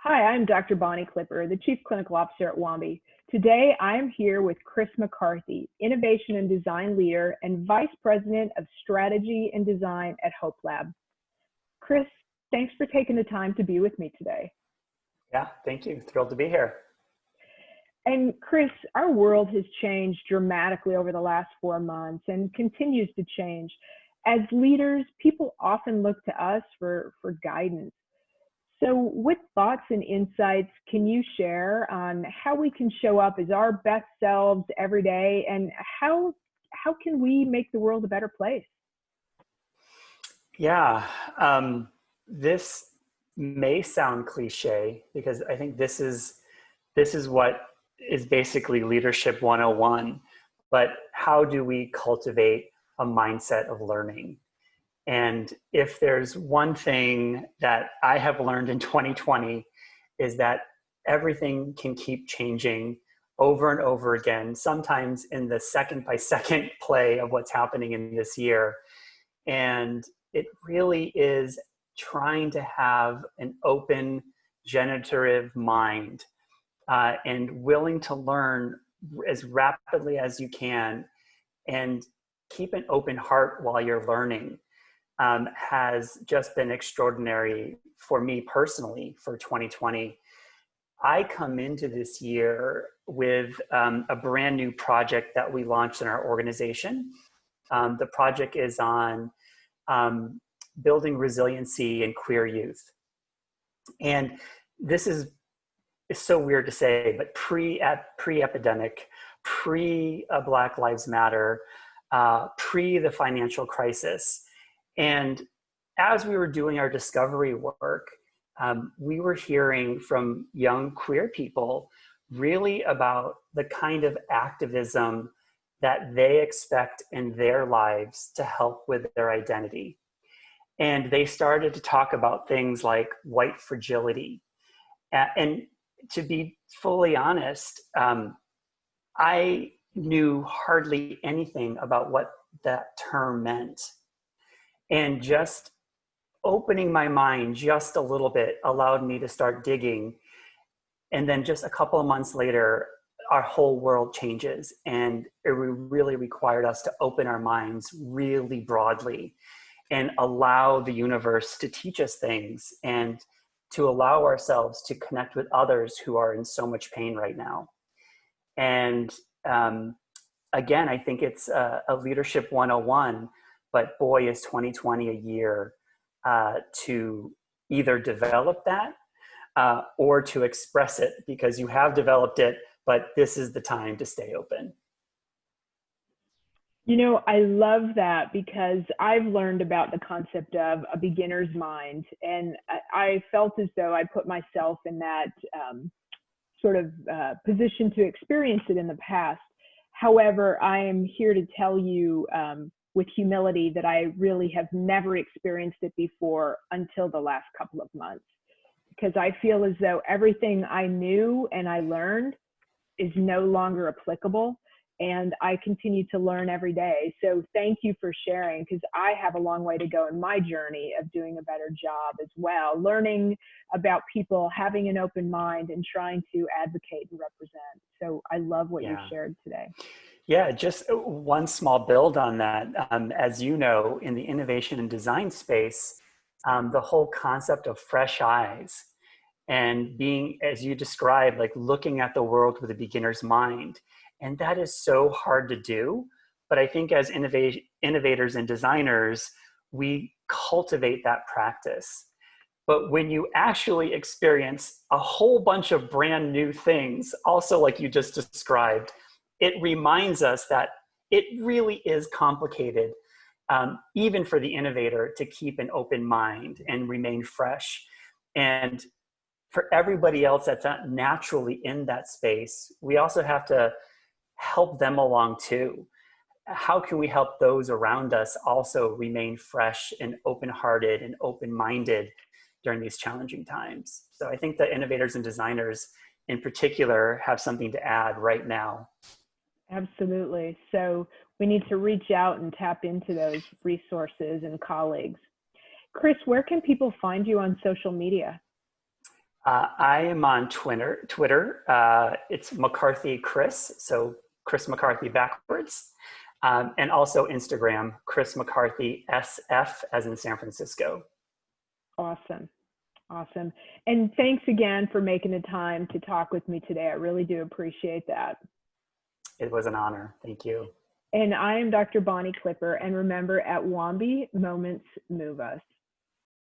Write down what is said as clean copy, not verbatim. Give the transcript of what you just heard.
Hi, I'm Dr. Bonnie Clipper, the Chief Clinical Officer at Wambi. Today, I'm here with Chris McCarthy, Innovation and Design Leader and Vice President of Strategy and Design at HopeLab. Chris, thanks for taking the time to be with me today. Yeah, thank you. Thrilled to be here. And Chris, our world has changed dramatically over the last 4 months and continues to change. As leaders, people often look to us for guidance. So what thoughts and insights can you share on how we can show up as our best selves every day, and how can we make the world a better place? Yeah, this may sound cliche because I think this is what is basically leadership 101, but how do we cultivate a mindset of learning? And if there's one thing that I have learned in 2020 is that everything can keep changing over and over again, sometimes in the second by second play of what's happening in this year. And it really is trying to have an open, generative mind and willing to learn as rapidly as you can and keep an open heart while you're learning. Has just been extraordinary for me personally for 2020. I come into this year with a brand new project that we launched in our organization. The project is on building resiliency in queer youth. And this is so weird to say, but pre-epidemic, pre-Black Lives Matter, pre the financial crisis. And as we were doing our discovery work, we were hearing from young queer people really about the kind of activism that they expect in their lives to help with their identity. And they started to talk about things like white fragility. And to be fully honest, I knew hardly anything about what that term meant. And just opening my mind just a little bit allowed me to start digging. And then just a couple of months later, our whole world changes. And it really required us to open our minds really broadly and allow the universe to teach us things and to allow ourselves to connect with others who are in so much pain right now. And again, I think it's a leadership 101. But boy, is 2020 a year to either develop that or to express it, because you have developed it, but this is the time to stay open. You know, I love that because I've learned about the concept of a beginner's mind, and I felt as though I put myself in that sort of position to experience it in the past. However, I am here to tell you with humility that I really have never experienced it before until the last couple of months, because I feel as though everything I knew and I learned is no longer applicable, and I continue to learn every day. So thank you for sharing, because I have a long way to go in my journey of doing a better job as well, learning about people, having an open mind, and trying to advocate and represent. So I love what you shared today. Yeah, just one small build on that. As you know, in the innovation and design space, the whole concept of fresh eyes and being, as you described, like looking at the world with a beginner's mind. And that is so hard to do. But I think as innovators and designers, we cultivate that practice. But when you actually experience a whole bunch of brand new things, also like you just described, it reminds us that it really is complicated, even for the innovator, to keep an open mind and remain fresh. And for everybody else that's not naturally in that space, we also have to help them along too. How can we help those around us also remain fresh and open-hearted and open-minded during these challenging times? So I think the innovators and designers in particular have something to add right now. Absolutely. So we need to reach out and tap into those resources and colleagues. Chris, where can people find you on social media? I am on Twitter. It's McCarthy Chris, so Chris McCarthy backwards. And also Instagram, Chris McCarthy SF as in San Francisco. Awesome. Awesome. And thanks again for making the time to talk with me today. I really do appreciate that. It was an honor. Thank you. And I am Dr. Bonnie Clipper. And remember, at Wambi, moments move us.